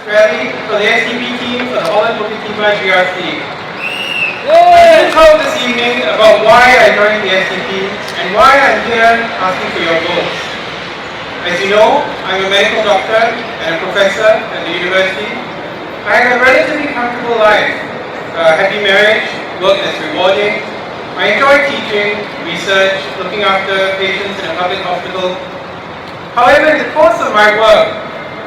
Rally for the SDP team for the Holland Bukit-Timah GRC. I'm going to talk this evening about why I joined the SDP and why I'm here asking for your votes. As you know, I'm a medical doctor and a professor at the university. I have a relatively comfortable life, a happy marriage, work that's rewarding. I enjoy teaching, research, looking after patients in a public hospital. However, in the course of my work,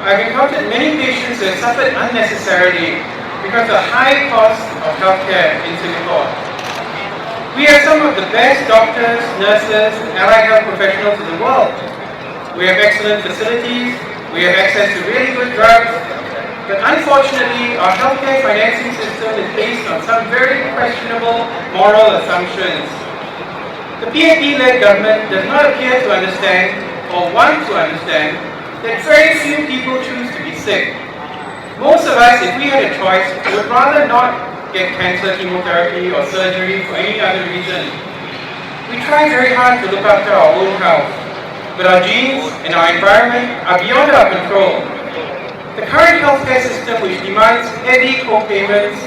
I've encountered many patients who have suffered unnecessarily because of the high cost of healthcare in Singapore. We have some of the best doctors, nurses, and allied health professionals in the world. We have excellent facilities, we have access to really good drugs, but unfortunately our healthcare financing system is based on some very questionable moral assumptions. The PAP-led government does not appear to understand or want to understand that very few people choose to be sick. Most of us, if we had a choice, would rather not get cancer, chemotherapy, or surgery for any other reason. We try very hard to look after our own health, but our genes and our environment are beyond our control. The current healthcare system, which demands heavy co-payments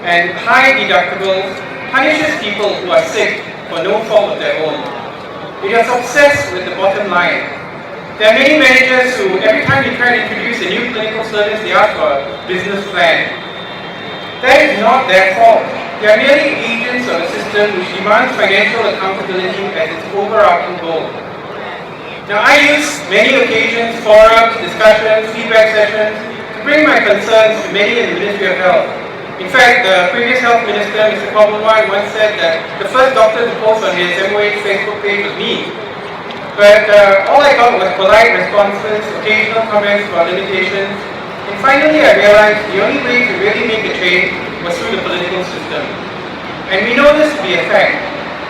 and high deductibles, punishes people who are sick for no fault of their own. It is obsessed with the bottom line. There are many managers who, every time you try to introduce a new clinical service, they ask for a business plan. That is not their fault. They are merely agents of a system which demands financial accountability as its overarching goal. Now, I use many occasions, forums, discussions, feedback sessions to bring my concerns to many in the Ministry of Health. In fact, the previous health minister, Mr. Kobuman, once said that the first doctor to post on his MOH Facebook page was me. But all I got was polite responses, occasional comments about limitations, and finally I realized the only way to really make a change was through the political system. And we know this to be a fact,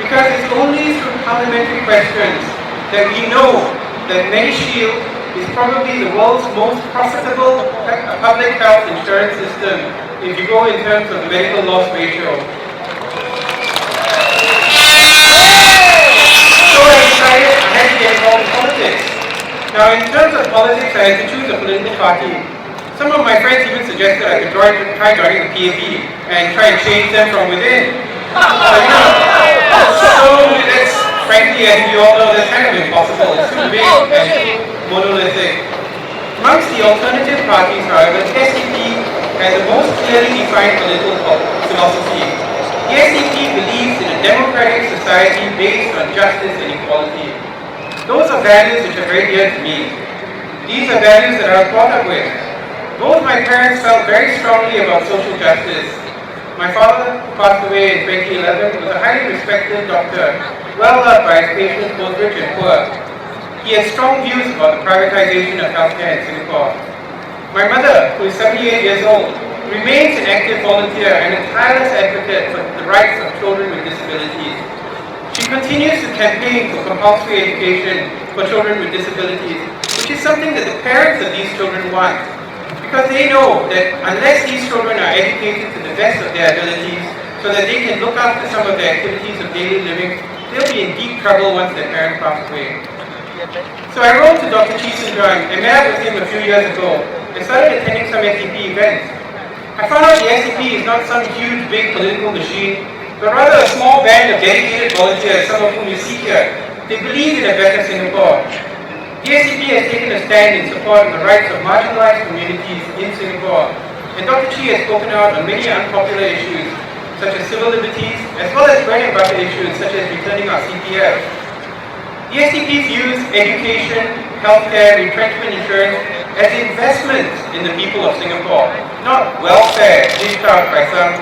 because it's only through parliamentary questions that we know that MediShield is probably the world's most profitable public health insurance system if you go in terms of the medical loss ratio. So I decided I had to get involved in politics. Now, in terms of politics, I had to choose a political party. Some of my friends even suggested I could try joining the PAP and try and change them from within. So that's, frankly, I think you all know, that's kind of impossible. It's too big and monolithic. Amongst the alternative parties, however, the SDP has the most clearly defined political philosophy. The SDP believes in a democratic society based on justice and equality. Those are values which are very dear to me. These are values that I was brought up with. Both my parents felt very strongly about social justice. My father, who passed away in 2011, was a highly respected doctor, well loved by his patients, both rich and poor. He had strong views about the privatization of healthcare in Singapore. My mother, who is 78 years old, remains an active volunteer and a tireless advocate for the rights of children with disabilities. She continues to campaign for compulsory education for children with disabilities, which is something that the parents of these children want, because they know that unless these children are educated to the best of their abilities so that they can look after some of their activities of daily living, they'll be in deep trouble once their parents pass away. So I wrote to Dr. Chisundrang and met up with him a few years ago and started attending some SDP events. I found out the SDP is not some huge, big political machine, but rather a small band of dedicated volunteers, some of whom you see here. They believe in a better Singapore. The SDP has taken a stand in support of the rights of marginalized communities in Singapore, and Dr. Chi has spoken out on many unpopular issues, such as civil liberties, as well as bread and butter issues, such as returning our CPF. The SDP views education, healthcare, retrenchment insurance as investments in the people of Singapore, not welfare dished out by some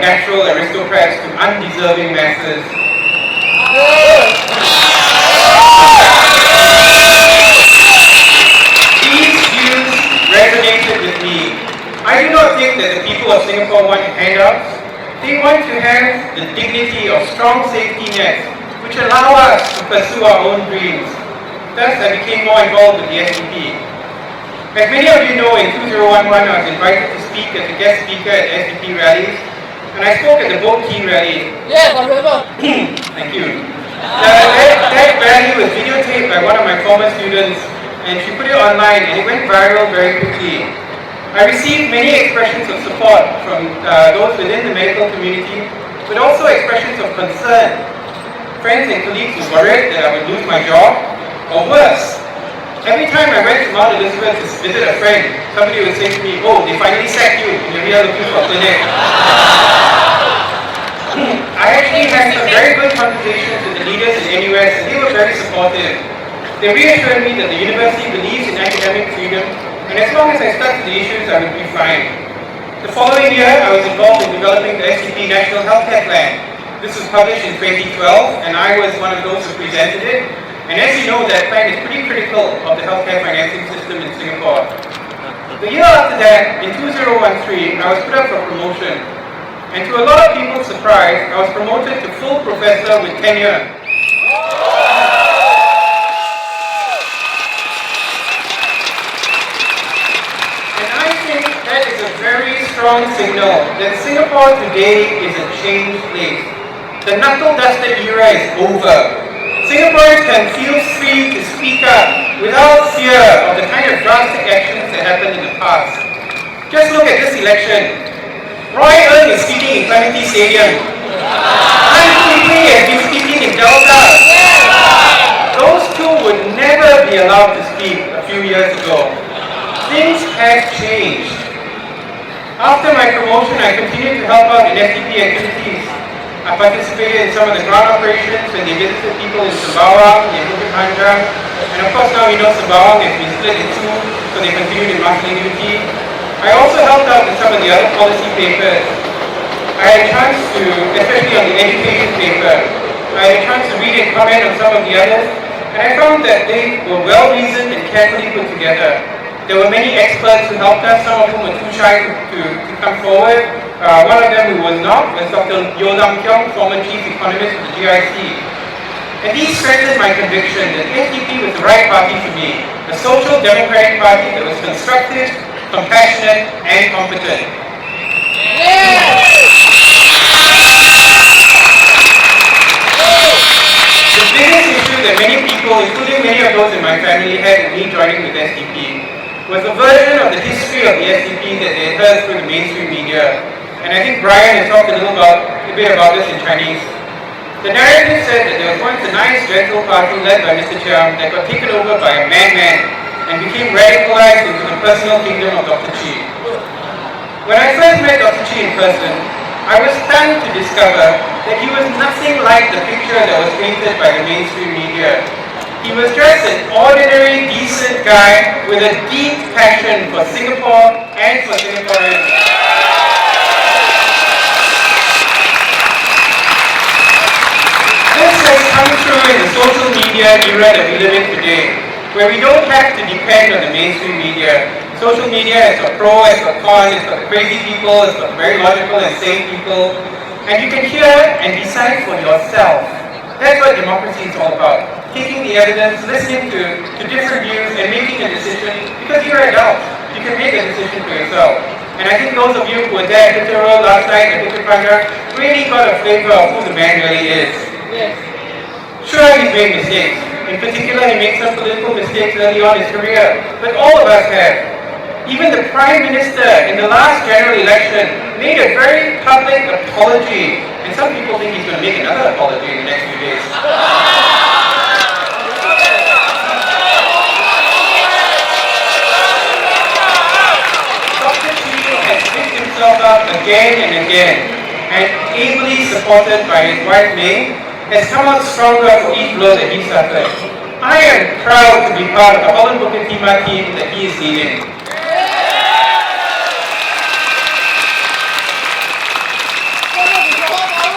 natural aristocrats to undeserving masses. These views resonated with me. I do not think that the people of Singapore want handouts. They want to have the dignity of strong safety nets which allow us to pursue our own dreams. Thus, I became more involved with the SDP. As many of you know, in 2011, I was invited to speak as a guest speaker at SDP rallies, and I spoke at the Vote Keen rally. Yes, I remember. Thank you. That rally was videotaped by one of my former students, and she put it online, and it went viral very quickly. I received many expressions of support from those within the medical community, but also expressions of concern. Friends and colleagues were worried that I would lose my job, or worse. Every time I went to Mount Elizabeth to visit a friend, somebody would say to me, "Oh, they finally sacked you, and we are looking for a clinic." I actually had some very good conversations with the leaders in NUS, and they were very supportive. They reassured me that the university believes in academic freedom, and as long as I stuck to the issues, I would be fine. The following year, I was involved in developing the SDP National Healthcare Plan. This was published in 2012, and I was one of those who presented it. And as you know, that plan is pretty critical of the healthcare financing system in Singapore. The year after that, in 2013, I was put up for promotion. And to a lot of people's surprise, I was promoted to full professor with tenure. And I think that is a very strong signal that Singapore today is a changed place. The knuckle-duster era is over. Singaporeans can feel free to speak up without fear of the kind of drastic actions that happened in the past. Just look at this election. Roy Ng is speaking in Clementi Stadium. Han Kee has been speaking in Delta. Those two would never be allowed to speak a few years ago. Things have changed. After my promotion, I continued to help out in SDP activities. I participated in some of the ground operations when they visited people in Tambyah, in Bukit Panjang, and of course now we know Sembawang has been split in two, so they continued in marketing duty. I also helped out in some of the other policy papers. I had a chance to, especially on the education paper, I had a chance to read and comment on some of the others, and I found that they were well reasoned and carefully put together. There were many experts who helped us, some of whom were too shy to come forward. One of them who was not was Dr. Yeo Lam Kiong, former chief economist of the GIC. And these strengthened my conviction that SDP was the right party for me, a social democratic party that was constructive, compassionate, and competent. The biggest issue that many people, including many of those in my family, had with me joining with SDP was a version of the history of the SDP that they heard through the mainstream media. And I think Brian has talked a bit about this in Chinese. The narrative said that there was once a nice, gentle party led by Mr. Chiang that got taken over by a madman and became radicalized into the personal kingdom of Dr. Chi. When I first met Dr. Chi in person, I was stunned to discover that he was nothing like the picture that was painted by the mainstream media. He was just an ordinary, decent guy with a deep passion for Singapore and for Singaporeans. This has come through in the social media era that we live in today, where we don't have to depend on the mainstream media. Social media has got pro, has got con, it's got the crazy people, it's got the very logical and sane people, and you can hear and decide for yourself. That's what democracy is all about. Taking the evidence, listening to different views, and making a decision, because you're adults, you can make a decision for yourself. And I think those of you who were there at Peter Road last night at Bukit Panjang really got a flavor of who the man really is. Yes. Sure, he's made mistakes. In particular, he made some political mistakes early on in his career, but all of us have. Even the Prime Minister in the last general election made a very public apology, and some people think he's going to make another apology in the next few days. Dr. Chi has picked himself up again and again, and ably supported by his wife May, has come out stronger for each blow that he suffered. I am proud to be part of the Holland Bukit Timah team that he is leading.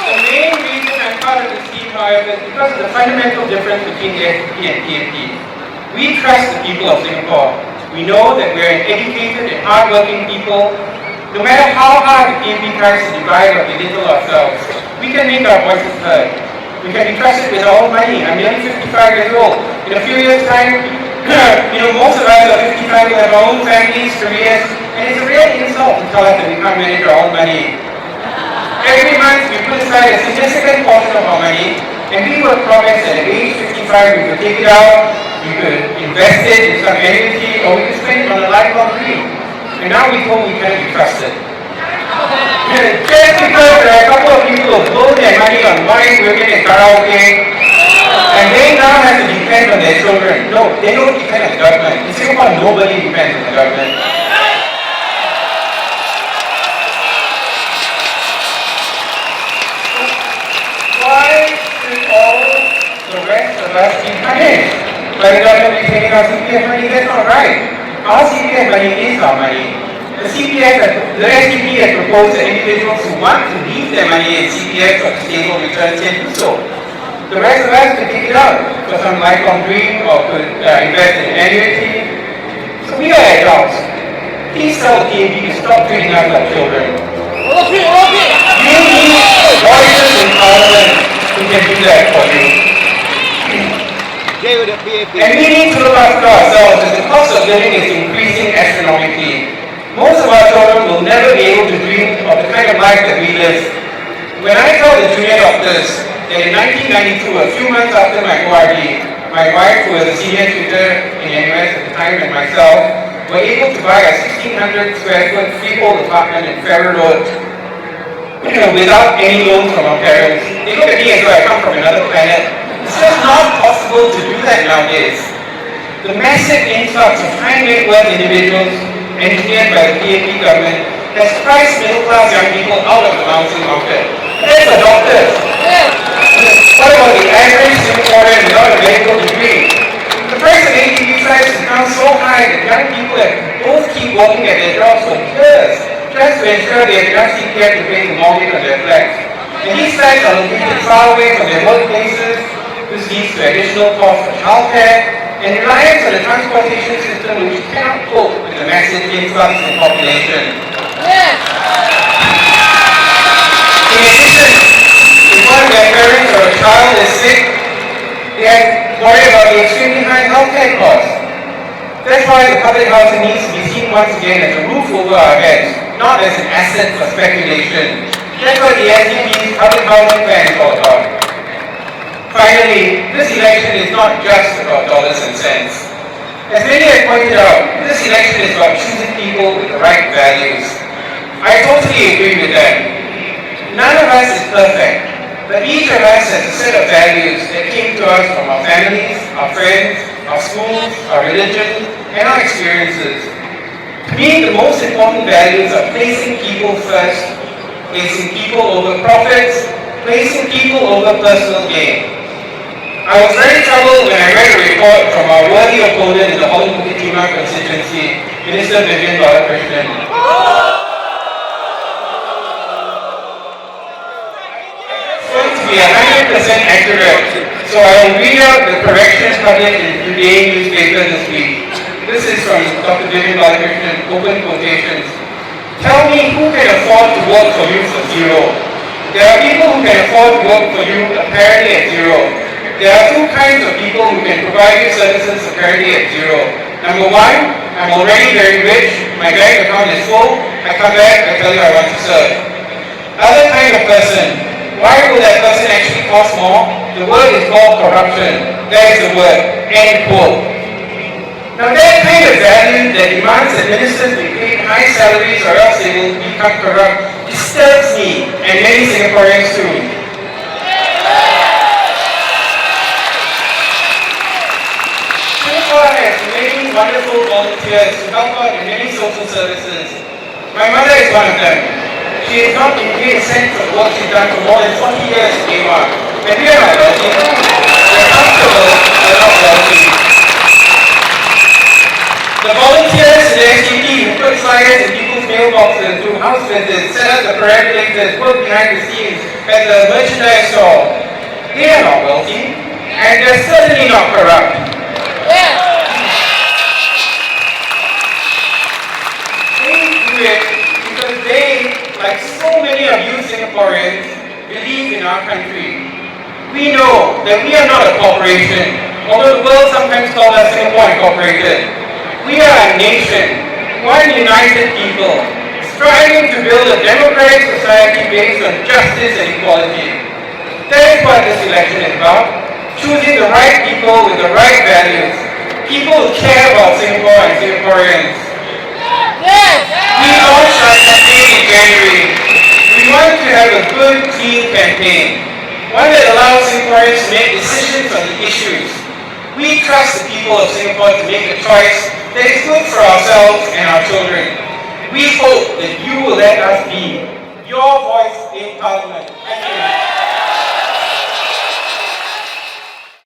The main reason I'm part of this team, however, is because of the fundamental difference between the SDP and PNP. We trust the people of Singapore. We know that we're an educated and hardworking people. No matter how hard the PNP tries to divide or belittle ourselves, we can make our voices heard. We can be trusted with our own money. I'm nearly 55 years old. In a few years' time, most of us are 55, we have our own families, careers, and it's a real insult to tell us that we can't manage our own money. Every month, we put aside a significant portion of our money, and we were promised that at age 55, we could take it out, we could invest it in some annuity, or we could spend it on a lifelong dream. and now we told we cannot be trusted. Just because there are a couple of people who blow their money on buying women in karaoke, and they now have to depend on their children. No, they don't depend on the government. In Singapore, nobody depends on the government. Why should all the rest of us be punished by the government retaining our CPF money? That's not right. Our CPF money is our money. The SDP has proposed that individuals who want to leave their money in CPF or stable returns can do so. The rest of us could take it out for some lifelong dream or could invest in annuity. So we are adults. Please tell the DAB to stop treating us like children. Okay. You need voices in Parliament who can do that for you. And we need to look after ourselves as the cost of living is increasing astronomically. Most of our children will never be able to dream of the kind of life that we live. When I tell the junior doctors that in 1992, a few months after my ORD, my wife, who was a senior tutor in NUS at the time, and myself, were able to buy a 1,600 square foot freehold apartment in Farrer Road without any loans from our parents. They look at me as though I come from another planet. It's just not possible to do that nowadays. The massive influx of high net worth individuals engineered by the DAP government has priced middle-class young people out of the housing market. There's the doctors. What about the average Singaporean without a medical degree? The price of ATV flights has become so high that young people have both keep working at their jobs for years just to ensure they have enough CPF to pay the mortgage on their flats. And these flats are located far away from their workplaces. This leads to additional costs for childcare and reliance on the transportation system which cannot cope with the massive influx in population. In addition, if one of their parents or a child is sick, they have to worry about the extremely high healthcare costs. That's why the public housing needs to be seen once again as a roof over our heads, not as an asset for speculation. That's what the SDP's public housing plan is all about. Finally, this election is not just about dollars and cents. As many have pointed out, this election is about choosing people with the right values. I totally agree with that. None of us is perfect, but each of us has a set of values that came to us from our families, our friends, our schools, our religion, and our experiences. To me, the most important values are placing people first, placing people over profits, placing people over personal gain. I was very troubled when I read a report from our worthy opponent in the Holland Bukit Timah constituency, Minister Vivian Balakrishnan. It's going to be 100% accurate, so I will read out the corrections published in today's newspaper this week. This is from Dr. Vivian Balakrishnan, open quotations. Tell me who can afford to work for you for zero. There are people who can afford to work for you apparently at zero. There are two kinds of people who can provide you services apparently at zero. Number one, I'm already very rich, my bank account is full, I come back, I tell you I want to serve. Other kind of person, why will that person actually cost more? The word is called corruption. That is the word, end quote. Now that kind of value that demands that ministers be paid high salaries or else they will become corrupt disturbs me and many Singaporeans too. Singapore has many wonderful volunteers to help out in many social services. My mother is one of them. She has not been paid a cent for the work she's done for more than 40 years in Tambyah. And we are not wealthy. We're comfortable, we're not wealthy. The volunteers in the SDP who put flyers in people's mailboxes, do house visits, set up the perambulators, work behind the scenes at the merchandise stall, they are not wealthy, and they're certainly not corrupt. Because they, like so many of you Singaporeans, believe in our country. We know that we are not a corporation, although the world sometimes calls us Singapore Incorporated. We are a nation, one united people, striving to build a democratic society based on justice and equality. That is what this election is about, choosing the right people with the right values, people who care about Singapore and Singaporeans. Yes! want to have a good, clean campaign, one that allows Singaporeans to make decisions on the issues. We trust the people of Singapore to make a choice that is good for ourselves and our children. We hope that you will let us be your voice in Parliament. Thank you.